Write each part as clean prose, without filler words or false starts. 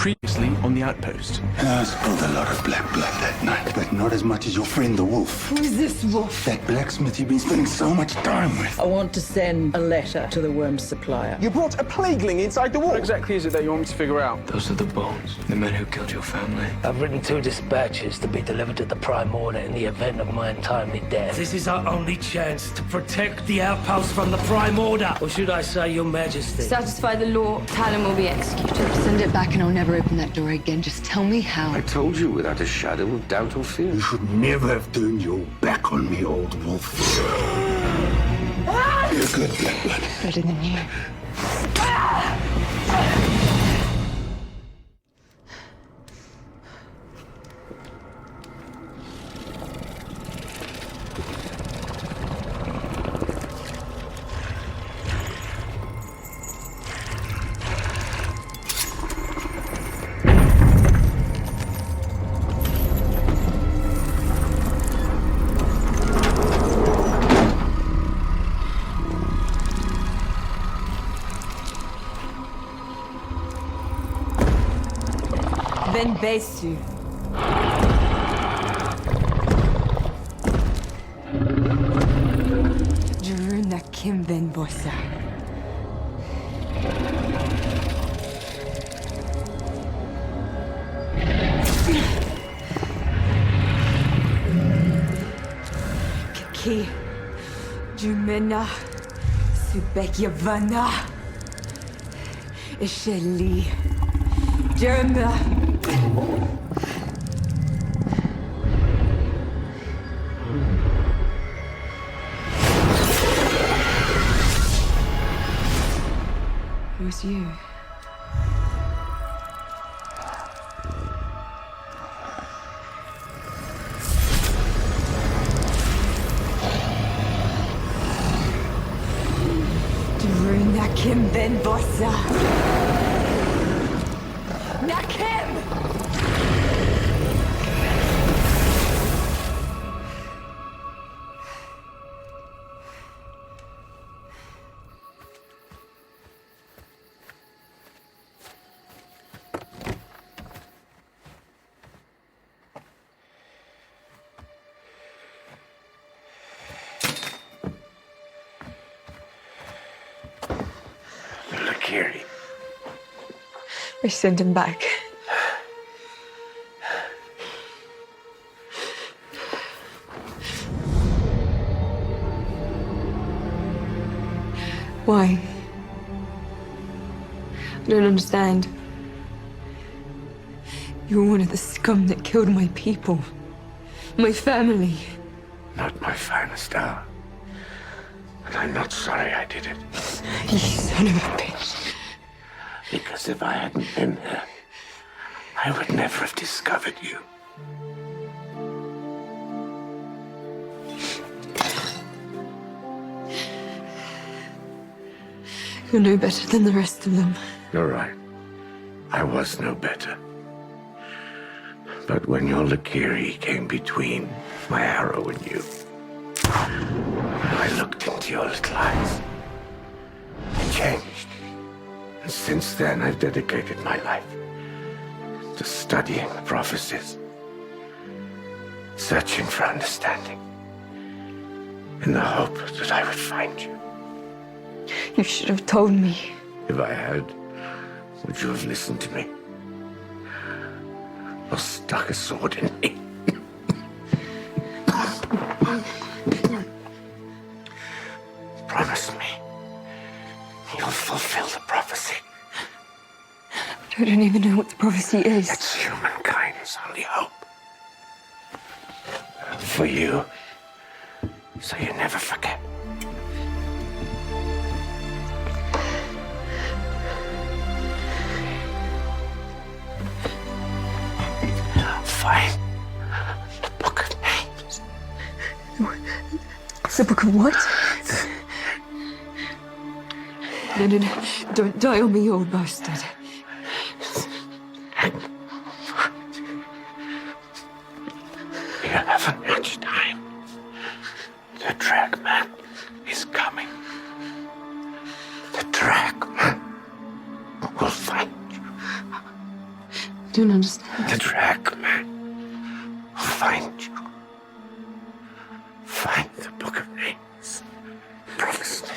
Previously on the Outpost. I spilled a lot of black blood that night, but not as much as your friend the wolf. Who's this wolf? That blacksmith you've been spending so much time with. I want to send a letter to the worm supplier. You brought a plagueling inside the wall. What exactly is it that you want me to figure out? Those are the bones, the men who killed your family. I've written 2 dispatches to be delivered to the Prime Order in the event of my untimely death. This is our only chance to protect the outpost from the Prime Order. Or should I say, Your Majesty? Satisfy the law, Talon will be executed. Send it back and I'll never open that door again. Just tell me how. I told you without a shadow of doubt or fear. You should never have turned your back on me, old wolf. You're good, black blood. Better than you. Ben Besu. Juruna Kim Ben Bosa. Kiki. Jumena. Subekyavana. Isheli. Jeremiah. It was you. Nakim Ben Bossa. Nakim! Lakiri. I sent him back. Why? I don't understand. You're one of the scum that killed my people. My family. Not my finest hour. And I'm not sorry I did it. You son of a bitch. Because if I hadn't been there, I would never have discovered you. You're no better than the rest of them. You're right. I was no better. But when your Lakiri came between my arrow and you, I looked into your little eyes. I changed. And since then, I've dedicated my life to studying the prophecies, searching for understanding, in the hope that I would find you. You should have told me. If I had, would you have listened to me? Or stuck a sword in me? Promise me you'll fulfill the prophecy. I don't even know what the prophecy is. It's humankind's only hope. For you, so you never forget. Find the Book of Names. It's the Book of what? No, no, no. Don't die on me, you old bastard. You haven't much time. The Dragman is coming. The Dragman will find you. I don't understand. The track, man. I'll find you. Find the Book of Names. Promise me.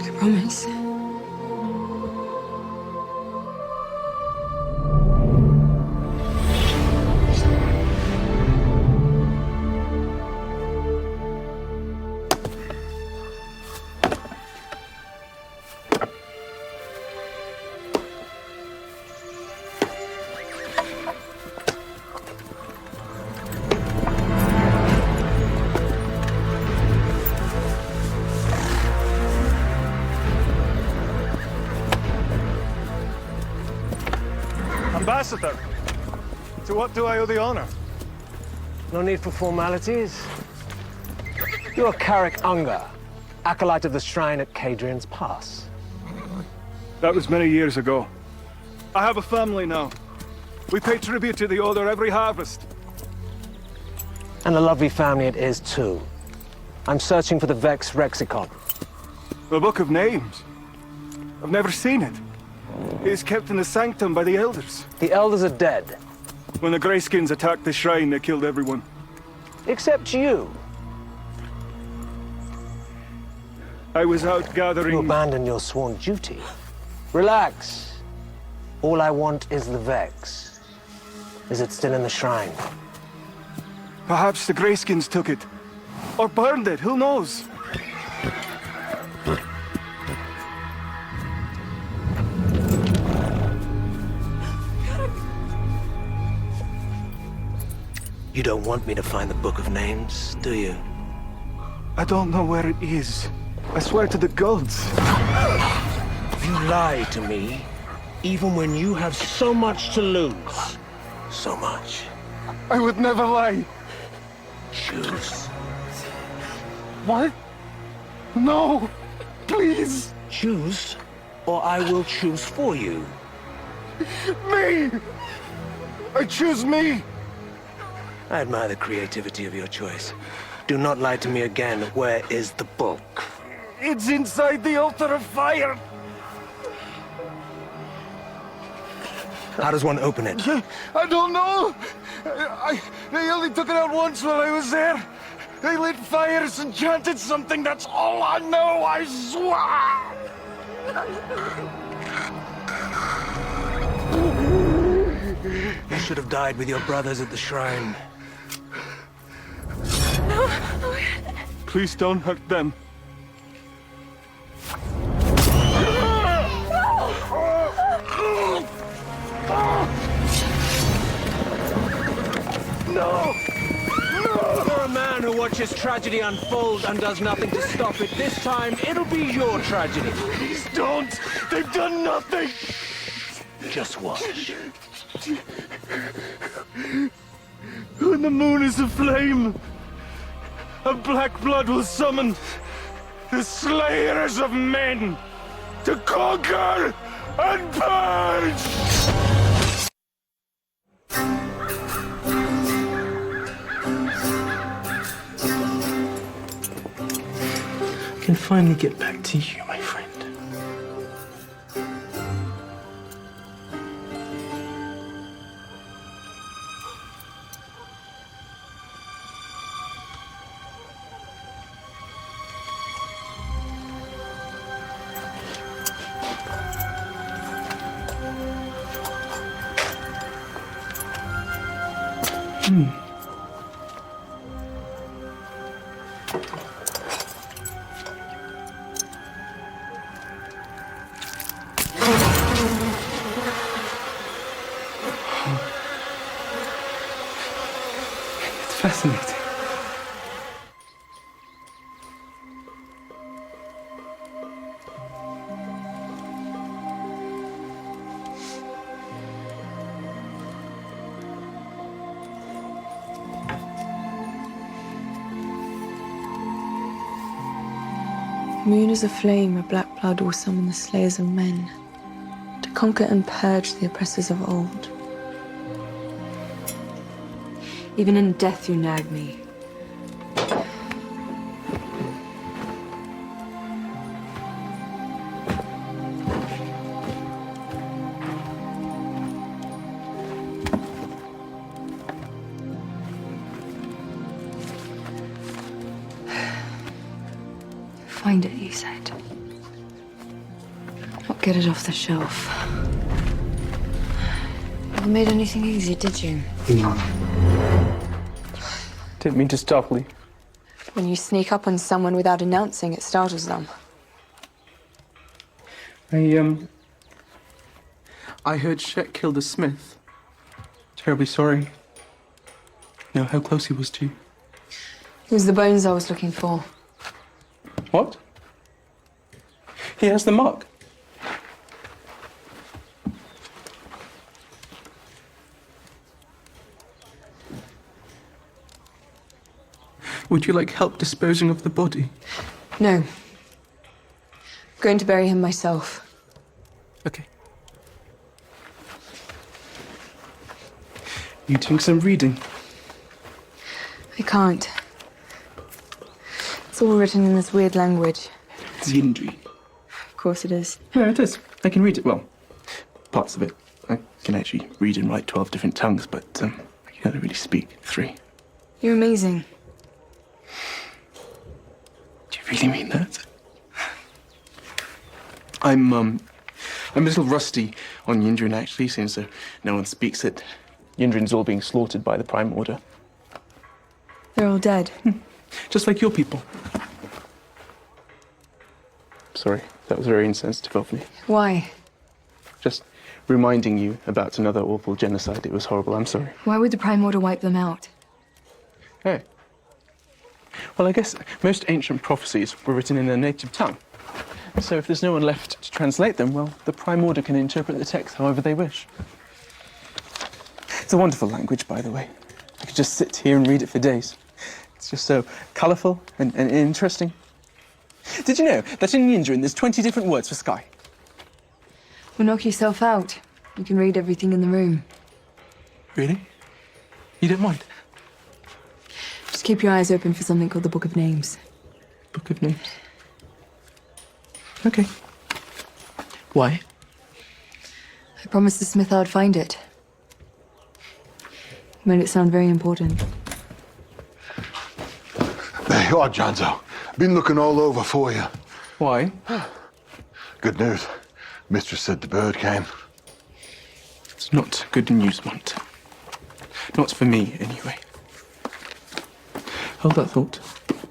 I promise. Ambassador, to what do I owe the honor? No need for formalities. You're Carrick Unger, acolyte of the shrine at Cadrian's Pass. That was many years ago. I have a family now. We pay tribute to the Order every harvest. And a lovely family it is, too. I'm searching for the Vex Rexicon. The Book of Names. I've never seen it. It is kept in the sanctum by the elders. The elders are dead. When the Greyskins attacked the shrine, they killed everyone. Except you. I was out gathering... You abandoned your sworn duty. Relax. All I want is the Vex. Is it still in the shrine? Perhaps the Greyskins took it. Or burned it, who knows? You don't want me to find the Book of Names, do you? I don't know where it is. I swear to the gods. You lie to me, even when you have so much to lose. So much. I would never lie. Choose. What? No! Please! Choose, or I will choose for you. Me! I choose me! I admire the creativity of your choice. Do not lie to me again. Where is the book? It's inside the altar of fire! How does one open it? I don't know! They only took it out once while I was there. They lit fires and chanted something, that's all I know, I swear! You should have died with your brothers at the shrine. Please don't hurt them. No! You're a man who watches tragedy unfold and does nothing to stop it. This time, it'll be your tragedy. Please don't! They've done nothing! Just watch. When the moon is aflame, a black blood will summon the slayers of men to conquer and purge! I can finally get back to you, my friend. It's fascinating. Moon is a flame, a black blood will summon the slayers of men to conquer and purge the oppressors of old. Even in death you nag me. find it, you said. Not get it off the shelf. Never made anything easy, did you? Didn't mean to startle you. When you sneak up on someone without announcing, it startles them. I heard Shet killed a smith. Terribly sorry. Know how close he was to you. It was the bones I was looking for. What? He has the mark. Would you like help disposing of the body? No. I'm going to bury him myself. Okay. You doing some reading? I can't. It's all written in this weird language. It's Yindri. Of course it is. Yeah, it is. I can read it. Well, parts of it. I can actually read and write 12 different tongues, but I can only really speak 3. You're amazing. Do you really mean that? I'm a little rusty on Yindrin, actually, since no one speaks it. Yindrin's all being slaughtered by the Prime Order. They're all dead. Just like your people. Sorry, that was very insensitive of me. Why? Just reminding you about another awful genocide. It was horrible, I'm sorry. Why would the Prime Order wipe them out? Oh. Well, I guess most ancient prophecies were written in their native tongue. So if there's no one left to translate them, well, the Prime Order can interpret the text however they wish. It's a wonderful language, by the way. I could just sit here and read it for days. It's just so colourful and interesting. Did you know that in Yindrin there's 20 different words for sky? Well, knock yourself out. You can read everything in the room. Really? You don't mind? Just keep your eyes open for something called the Book of Names. Book of Names? Okay. Why? I promised the smith I'd find it. Made it sound very important. There you are, Janzo. Been looking all over for you. Why? Good news. Mistress said the bird came. It's not good news, Mont. Not for me, anyway. Hold that thought.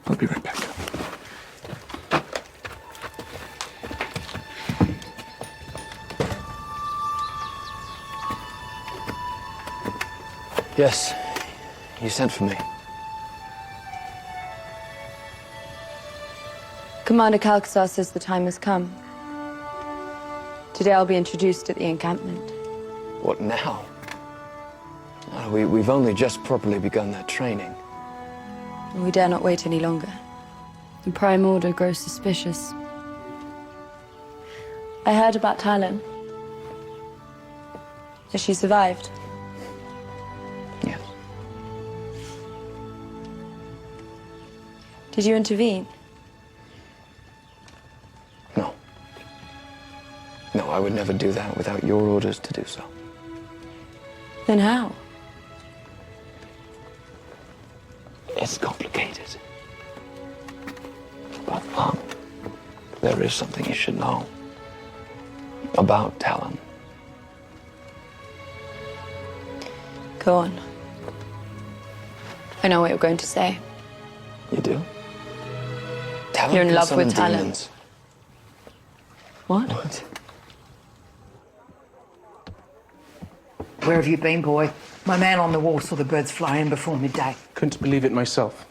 I'll be right back. Yes, you sent for me. Commander Kalksar says the time has come. Today I'll be introduced at the encampment. What now? We've only just properly begun that training. We dare not wait any longer. The Prime Order grows suspicious. I heard about Talon. Has she survived? Yes. Did you intervene? No. No, I would never do that without your orders to do so. Then how? It's complicated. But, there is something you should know about Talon. Go on. I know what you're going to say. You do? Talon You're in can love summon with Talon. demons. What? Where have you been, boy? My man on the wall saw the birds fly in before midday. Couldn't believe it myself.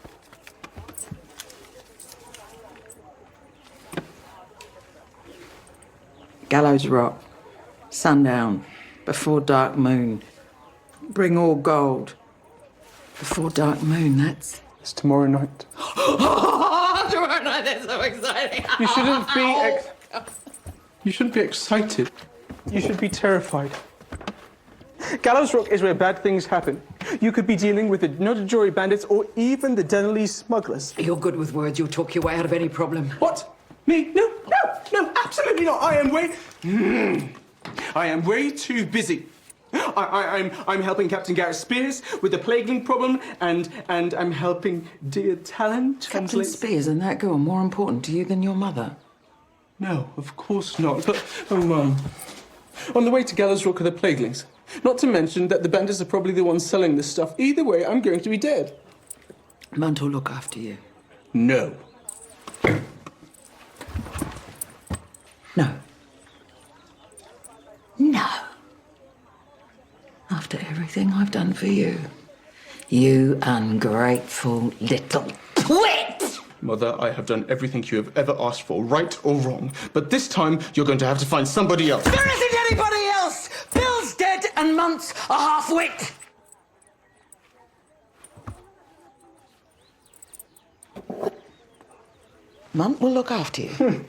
Gallows Rock, sundown, before dark moon. Bring all gold. Before dark moon, that's... It's tomorrow night. Tomorrow night, that's so exciting. You shouldn't be excited. You should be terrified. Gallows Rock is where bad things happen. You could be dealing with the Nodajori bandits or even the Denali smugglers. You're good with words. You'll talk your way out of any problem. What? Me? No, absolutely not. I am way too busy. I'm helping Captain Garrett Spears with the plaguing problem, and I'm helping dear Talon Captain translate... Spears and that girl more important to you than your mother? No, of course not. But, oh, Mum. On the way to Gallows Rock are the plaguelings. Not to mention that the bandits are probably the ones selling this stuff. Either way, I'm going to be dead. Munt will look after you. No. No. No. After everything I've done for you. You ungrateful little twit! Mother, I have done everything you have ever asked for, right or wrong. But this time, you're going to have to find somebody else. There isn't anybody else! Bill's dead and Munt's a half-wit! Munt will look after you.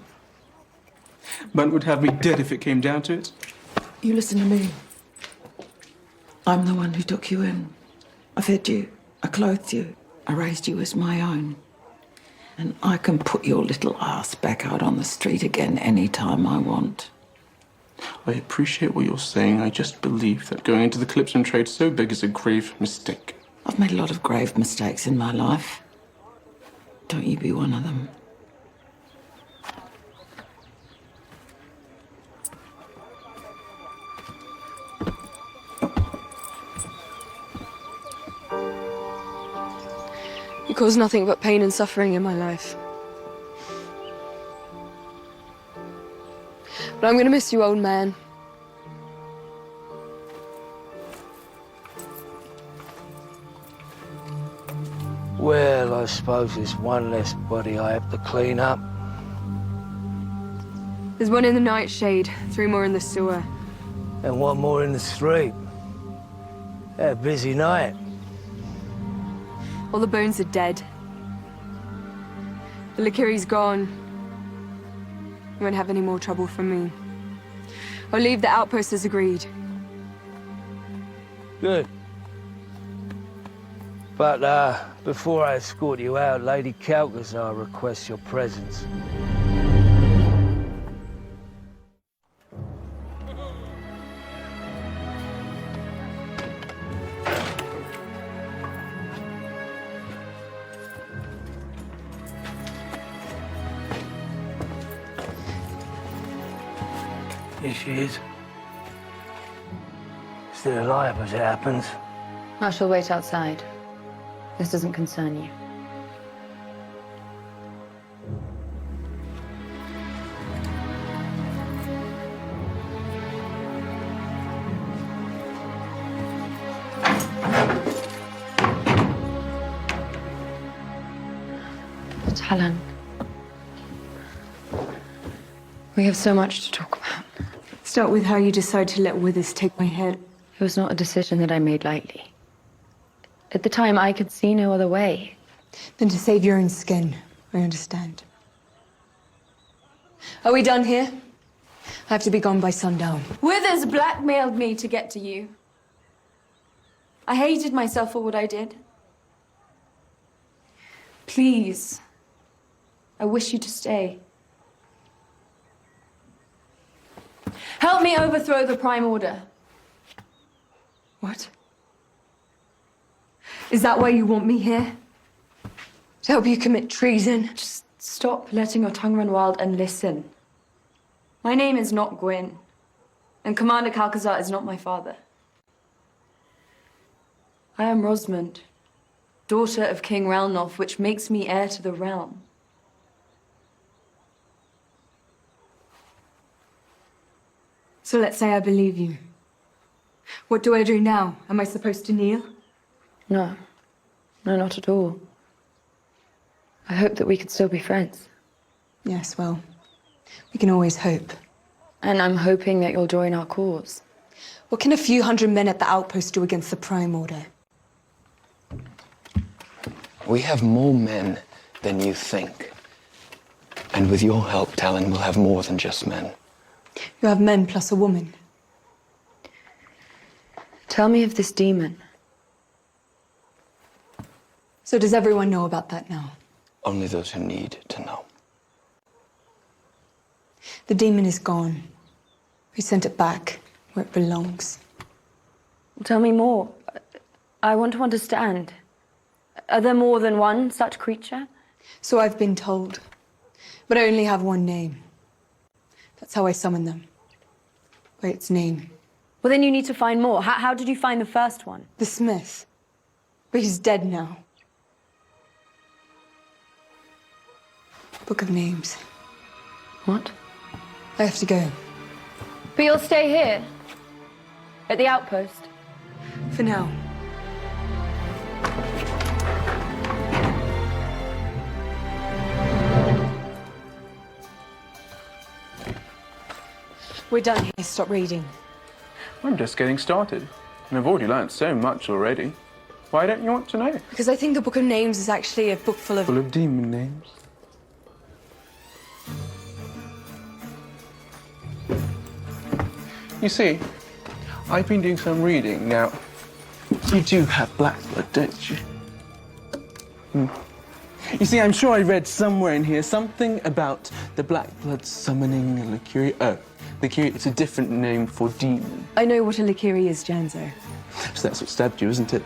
Munt would have me dead if it came down to it. You listen to me. I'm the one who took you in. I fed you, I clothed you, I raised you as my own. And I can put your little ass back out on the street again any time I want. I appreciate what you're saying. I just believe that going into the Clipson trade so big is a grave mistake. I've made a lot of grave mistakes in my life. Don't you be one of them. You caused nothing but pain and suffering in my life. But I'm gonna miss you, old man. Well, I suppose there's one less body I have to clean up. There's one in the nightshade, 3 more in the sewer. And one more in the street. A busy night. All the bones are dead. The Lakiri's gone. You won't have any more trouble from me. I'll leave the outpost as agreed. Good. But, before I escort you out, Lady Calcazar requests your presence. Here she is. Still alive as it happens. I shall wait outside. This doesn't concern you. Talon. We have so much to talk about. Start with how you decide to let Withers take my head. It was not a decision that I made lightly. At the time, I could see no other way. Than to save your own skin. I understand. Are we done here? I have to be gone by sundown. Withers blackmailed me to get to you. I hated myself for what I did. Please. I wish you to stay. Help me overthrow the Prime Order. What? Is that why you want me here? To help you commit treason? Just stop letting your tongue run wild and listen. My name is not Gwyn, and Commander Calcazar is not my father. I am Rosamund, daughter of King Ralnoff, which makes me heir to the realm. So let's say I believe you. What do I do now? Am I supposed to kneel? No. No, not at all. I hope that we could still be friends. Yes, well, we can always hope. And I'm hoping that you'll join our cause. What can a few hundred men at the outpost do against the Prime Order? We have more men than you think. And with your help, Talon will have more than just men. You have men plus a woman. Tell me of this demon. So does everyone know about that now? Only those who need to know. The demon is gone. We sent it back where it belongs. Tell me more. I want to understand. Are there more than one such creature? So I've been told. But I only have one name. That's how I summon them. By its name. Well, then you need to find more. How did you find the first one? The Smith. But he's dead now. Book of Names. What? I have to go. But you'll stay here? At the outpost? For now. We're done here. Stop reading. I'm just getting started, and I've already learned so much already. Why don't you want to know? Because I think the Book of Names is actually a book full of... Full of demon names. You see, I've been doing some reading. Now, you do have black blood, don't you? You see, I'm sure I read somewhere in here something about the black blood summoning a Lycuria. Oh, Lycuria, it's a different name for demon. I know what a Lycuria is, Janzo. So that's what stabbed you, isn't it?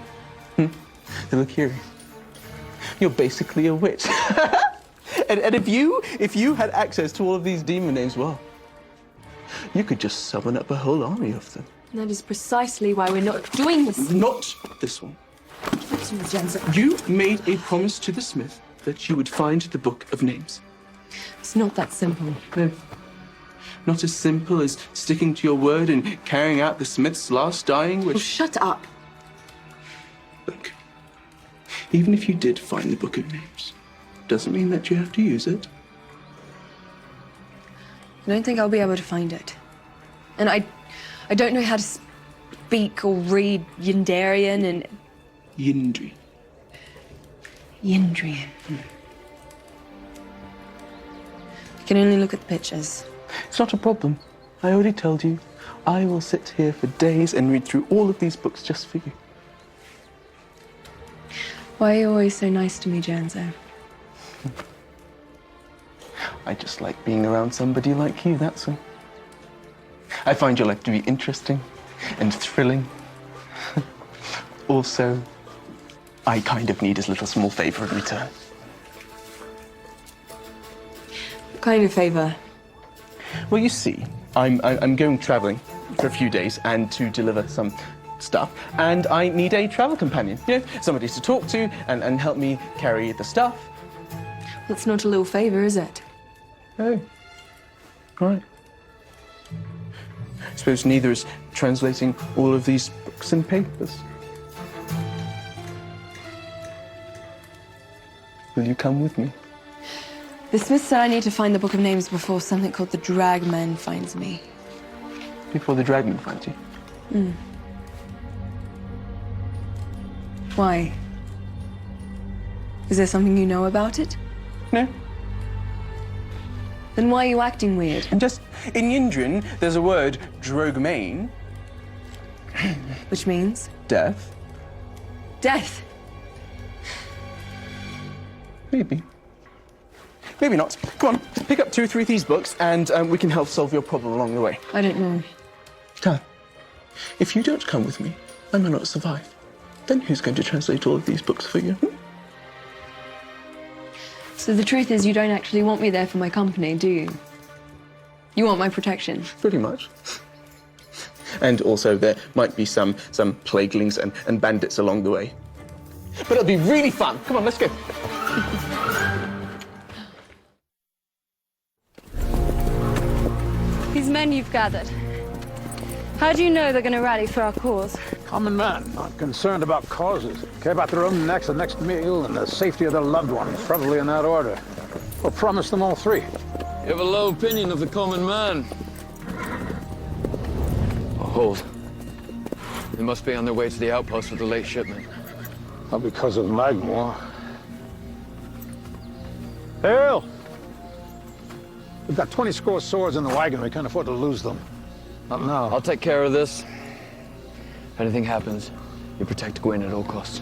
The Lycuria. You're basically a witch. and if you had access to all of these demon names, well, you could just summon up a whole army of them. And that is precisely why we're not doing this. Not this one. Listen, Janzo. You made a promise to the Smith that you would find the Book of Names. It's not that simple. No. Not as simple as sticking to your word and carrying out the Smith's last dying wish. Oh, shut up. Look, even if you did find the Book of Names, doesn't mean that you have to use it. I don't think I'll be able to find it. And I don't know how to speak or read Yindarian and... Yindri. Yindrian. I can only look at the pictures. It's not a problem. I already told you. I will sit here for days and read through all of these books just for you. Why are you always so nice to me, Janzo? I just like being around somebody like you, that's all. I find your life to be interesting and thrilling. Also, I kind of need a little small favor in return. What kind of favor? Well, you see, I'm going traveling for a few days and to deliver some stuff, and I need a travel companion, you know, somebody to talk to and help me carry the stuff. That's not a little favor, is it? Oh, right. I suppose neither is translating all of these books and papers. Will you come with me? The Smith said I need to find the Book of Names before something called the Dragman finds me. Before the Dragman finds you? Why? Is there something you know about it? No. Then why are you acting weird? And just, in Yindrin, there's a word, drogmain. Which means? Death. Death. Maybe. Maybe not. Come on, pick up 2 or 3 of these books and we can help solve your problem along the way. I don't know. Tan, if you don't come with me, I may not survive. Then who's going to translate all of these books for you? So the truth is you don't actually want me there for my company, do you? You want my protection? Pretty much. And also there might be some plaguelings and bandits along the way. But it'll be really fun. Come on, let's go. These men you've gathered, how do you know they're going to rally for our cause? Common man, not concerned about causes. Care about their own necks, the next meal, and the safety of their loved ones, probably in that order. We'll promise them all 3. You have a low opinion of the common man. Oh, hold. They must be on their way to the outpost with the late shipment. Not because of Magmore. Hail! We've got 20 score swords in the wagon. We can't afford to lose them. Not now. I'll take care of this. If anything happens, you protect Gwyn at all costs.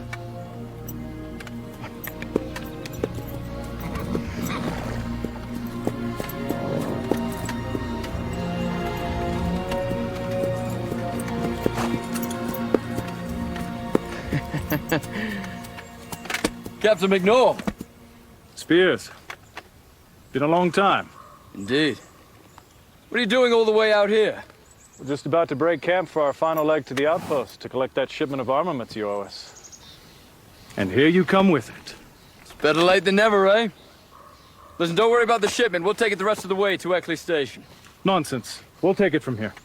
Captain McNaught. Spears. Been a long time. Indeed. What are you doing all the way out here? We're just about to break camp for our final leg to the outpost to collect that shipment of armaments you owe us. And here you come with it. It's better late than never, eh? Listen, don't worry about the shipment. We'll take it the rest of the way to Eckley Station. Nonsense. We'll take it from here.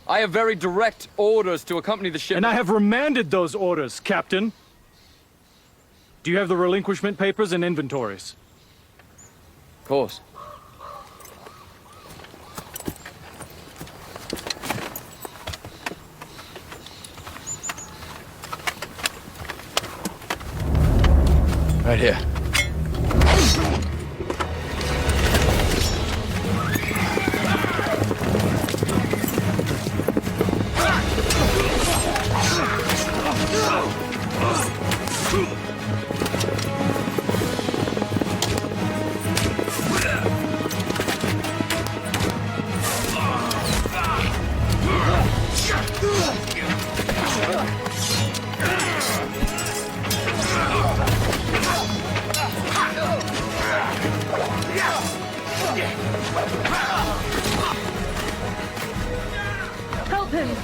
I have very direct orders to accompany the shipment. And I have remanded those orders, Captain. Do you have the relinquishment papers and inventories? Of course. Right here. Help him!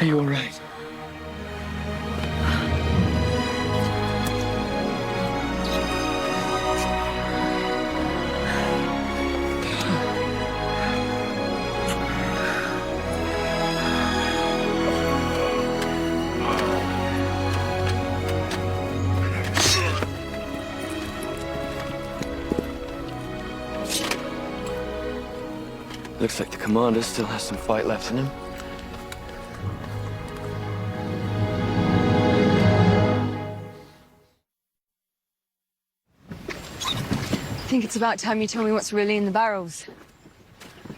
Are you all right? Looks like the commander still has some fight left in him. I think it's about time you told me what's really in the barrels.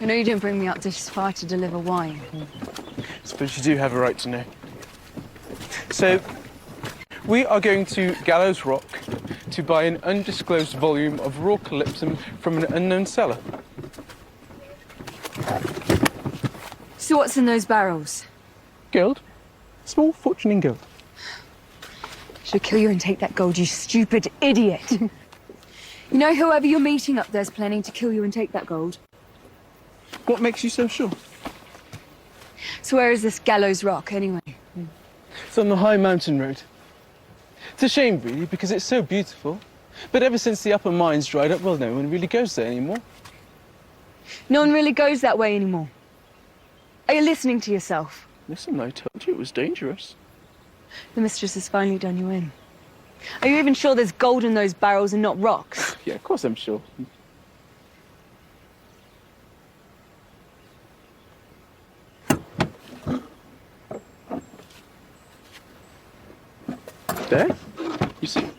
I know you didn't bring me up this far to deliver wine. I suppose you do have a right to know. So, we are going to Gallows Rock to buy an undisclosed volume of raw calypsum from an unknown seller. So what's in those barrels? Gold. Small fortune in gold. Should kill you and take that gold, you stupid idiot. You know, whoever you're meeting up there's planning to kill you and take that gold. What makes you so sure? So where is this Gallows Rock, anyway? It's on the high mountain road. It's a shame, really, because it's so beautiful. But ever since the upper mines dried up, well, no one really goes there anymore. No one really goes that way anymore. Are you listening to yourself? Listen, I told you it was dangerous. The mistress has finally done you in. Are you even sure there's gold in those barrels and not rocks? Yeah, of course I'm sure. There? You see?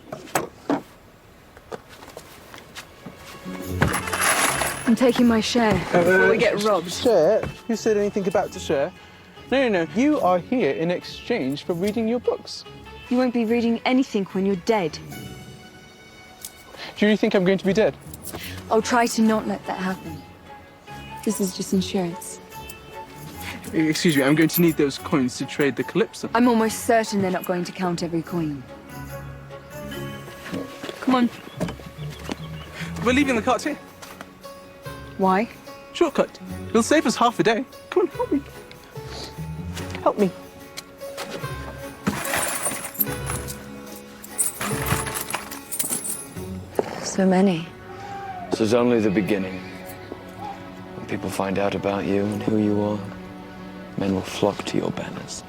I'm taking my share before we get robbed. Share? Who said anything about to share? No, no, no. You are here in exchange for reading your books. You won't be reading anything when you're dead. Do you really think I'm going to be dead? I'll try to not let that happen. This is just insurance. Excuse me, I'm going to need those coins to trade the Calypso. I'm almost certain they're not going to count every coin. Come on. We're leaving the cart here. Why? Shortcut. It'll save us half a day. Come on, help me. Help me. So many. This is only the beginning. When people find out about you and who you are, men will flock to your banners.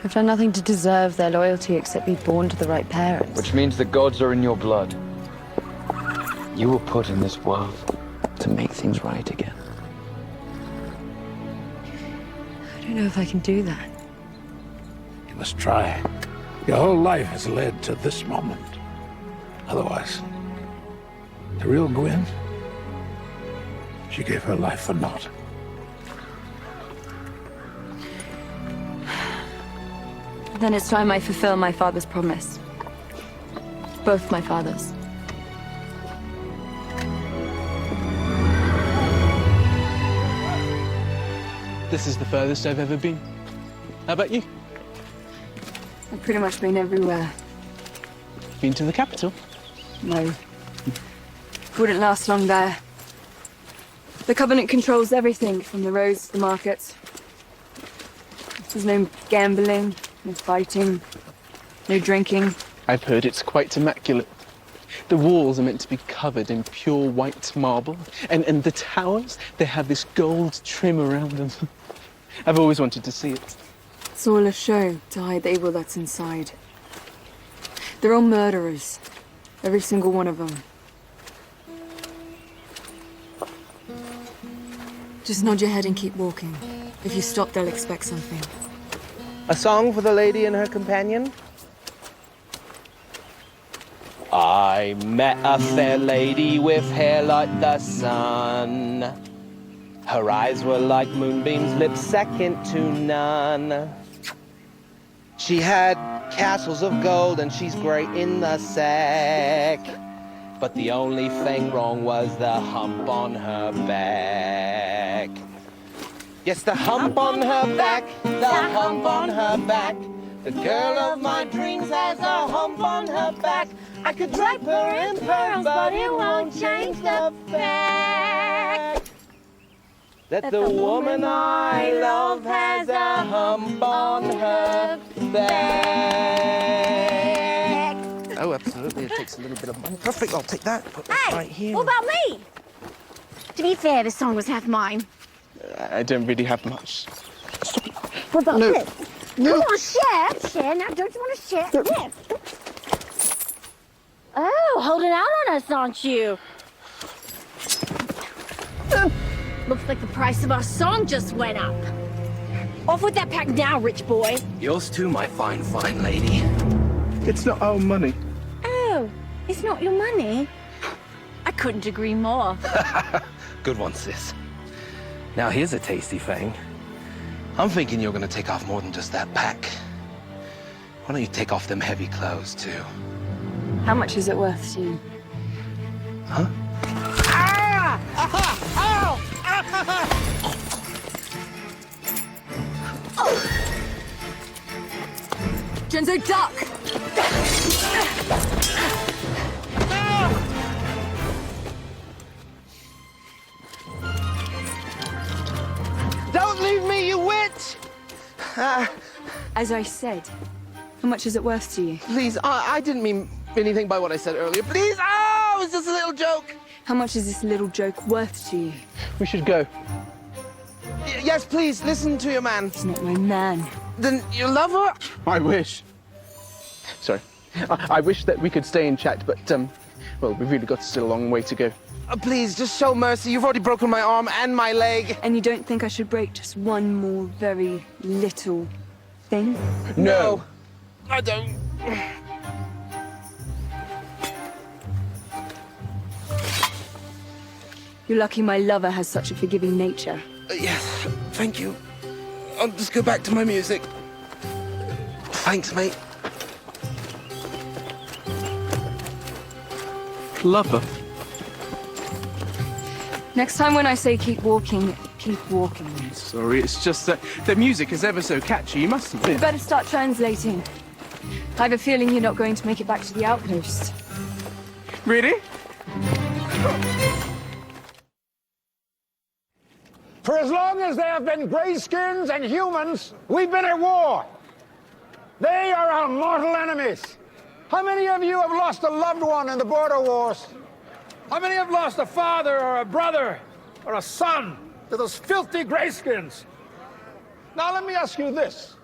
I've done nothing to deserve their loyalty except be born to the right parents. Which means the gods are in your blood. You were put in this world to make things right again. I don't know if I can do that. You must try. Your whole life has led to this moment. Otherwise, the real Gwen, she gave her life for naught. Then it's time I fulfill my father's promise. Both my fathers. This is the furthest I've ever been. How about you? I've pretty much been everywhere. Been to the capital? No. Wouldn't last long there. The Covenant controls everything, from the roads to the markets. There's no gambling, no fighting, no drinking. I've heard it's quite immaculate. The walls are meant to be covered in pure white marble, and the towers, they have this gold trim around them. I've always wanted to see it. It's all a show to hide the evil that's inside. They're all murderers, every single one of them. Just nod your head and keep walking. If you stop, they'll expect something. A song for the lady and her companion? I met a fair lady with hair like the sun. Her eyes were like moonbeams, lips second to none. She had castles of gold and she's great in the sack. But the only thing wrong was the hump on her back. Yes, the hump on her back, the hump on her back. The girl of my dreams has a hump on her back. I could drape her in pearls, but it won't change the fact that the woman I love has a hump on her back. Oh, absolutely. It takes a little bit of money. Perfect. I'll take that. Put that right here. What about me? To be fair, the song was half mine. I don't really have much. What about No. this? No. Come on, share. Share. Now, don't you want to share? Yes. Oh, holding out on us, aren't you? Looks like the price of our song just went up. Off with that pack now, rich boy. Yours too, my fine, fine lady. It's not our money. Oh, it's not your money? I couldn't agree more. Good one, sis. Now, here's a tasty thing. I'm thinking you're gonna take off more than just that pack. Why don't you take off them heavy clothes, too? How much is it worth to you? Huh? Ah! Aha! Ow! Ah! Oh! Genzo, duck! Don't leave me, you witch! As I said, how much is it worth to you? Please, I didn't mean anything by what I said earlier. Please, oh, it's just a little joke. How much is this little joke worth to you? We should go. Yes, please, listen to your man. He's not my man. Then you love her? I wish. Sorry. I wish that we could stay and chat, but, well, we've really got still a long way to go. Please, just show mercy. You've already broken my arm and my leg. And you don't think I should break just one more very little thing? No. I don't. You're lucky my lover has such a forgiving nature. Yes, thank you. I'll just go back to my music. Thanks, mate. Lover. Next time when I say keep walking, keep walking. Sorry, it's just that the music is ever so catchy. You must admit. You better start translating. I have a feeling you're not going to make it back to the outpost. Really? For as long as there have been greyskins and humans, we've been at war. They are our mortal enemies. How many of you have lost a loved one in the border wars? How many have lost a father or a brother or a son to those filthy greyskins? Now let me ask you this.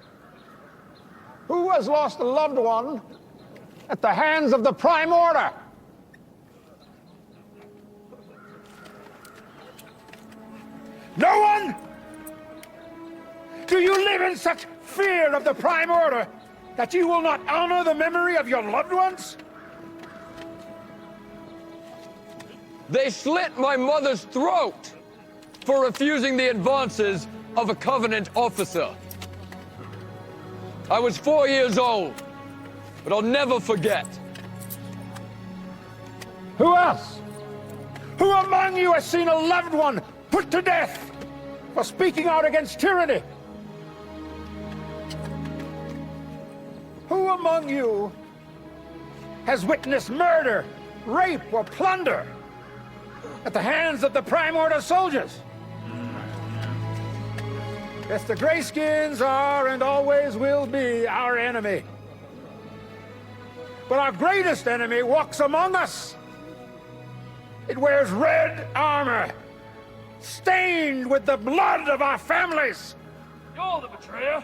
Who has lost a loved one at the hands of the Prime Order? No one? Do you live in such fear of the Prime Order that you will not honor the memory of your loved ones? They slit my mother's throat for refusing the advances of a Covenant officer. I was 4 years old, but I'll never forget. Who else? Who among you has seen a loved one put to death for speaking out against tyranny? Who among you has witnessed murder, rape, or plunder at the hands of the Prime Order soldiers? Yes, the Greyskins are and always will be our enemy. But our greatest enemy walks among us. It wears red armor, stained with the blood of our families. You're the betrayer.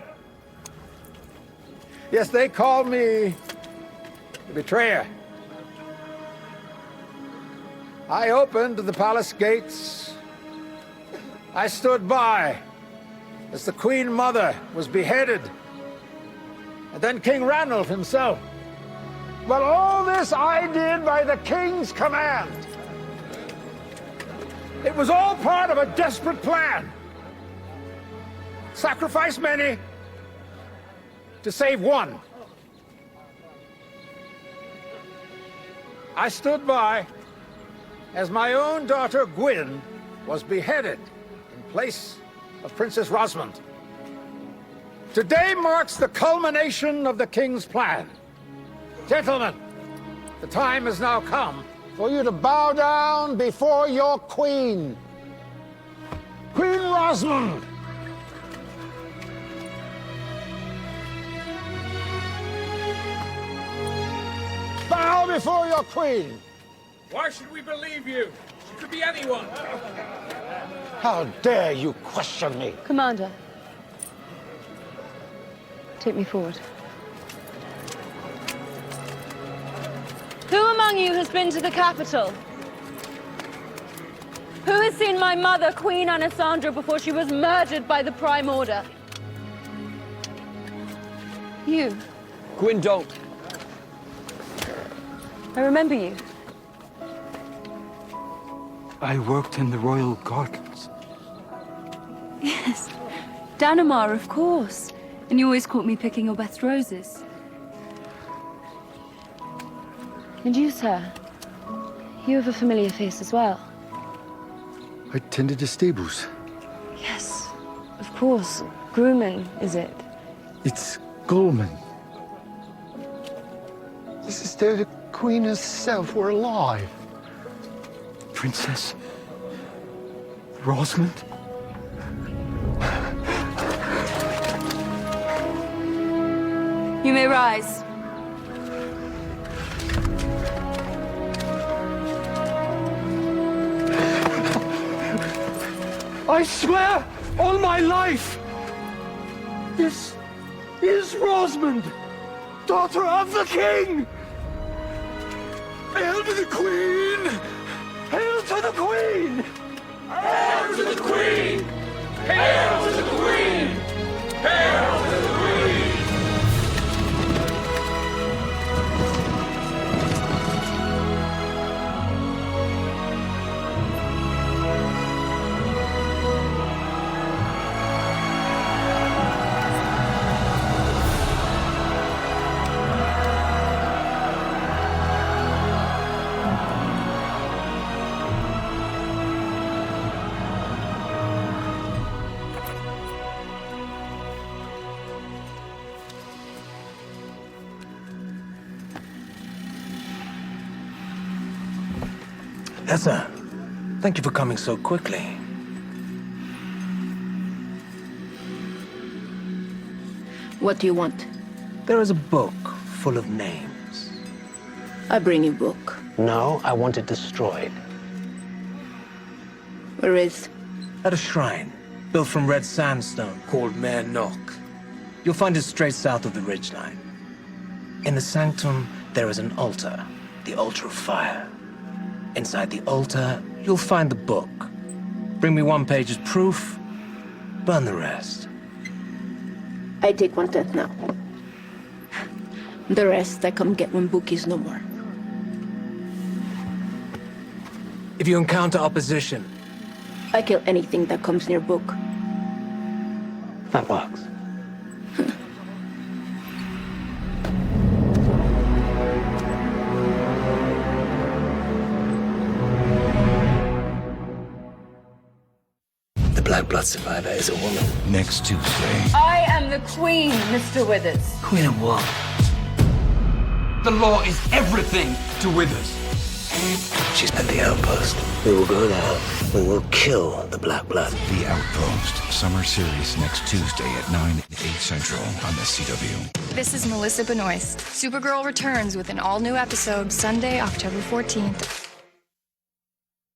Yes, they call me the betrayer. I opened the palace gates. I stood by as the Queen Mother was beheaded, and then King Ranulph himself. But all this I did by the King's command. It was all part of a desperate plan. Sacrifice many to save one. I stood by as my own daughter Gwyn was beheaded in place of Princess Rosamund. Today marks the culmination of the King's plan. Gentlemen, the time has now come for you to bow down before your Queen, Queen Rosamund. Bow before your Queen. Why should we believe you? She could be anyone. How dare you question me? Commander, take me forward. Who among you has been to the capital? Who has seen my mother, Queen Alessandra, before she was murdered by the Prime Order? You. Gwyn, don't. I remember you. I worked in the royal gardens. Yes. Danamar, of course. And you always caught me picking your best roses. And you, sir? You have a familiar face as well. I tended the stables. Yes, of course. Grumman, is it? It's Gullman. This is though the Queen herself were alive. Princess Rosamund? You may rise. I swear on my life, this is Rosamund, daughter of the King. Hail to the Queen! Hail to the Queen! Hail to the Queen! Hail to the Queen! Hail to the Queen! Essa, thank you for coming so quickly. What do you want? There is a book full of names. I bring you book. No, I want it destroyed. Where is? At a shrine, built from red sandstone, called Mare Nock. You'll find it straight south of the ridgeline. In the sanctum, there is an altar, the altar of fire. Inside the altar, you'll find the book. Bring me 1 page as proof, burn the rest. I take 1/10 now. The rest I come get when book is no more. If you encounter opposition, I kill anything that comes near book. that works. The Black Blood survivor is a woman. Next Tuesday. I am the queen, Mr. Withers. Queen of what? The law is everything to Withers. She's at the outpost. We will go there. We will kill the Black Blood. The Outpost. Summer series next Tuesday at 9, 8 Central on the CW. This is Melissa Benoist. Supergirl returns with an all-new episode Sunday, October 14th.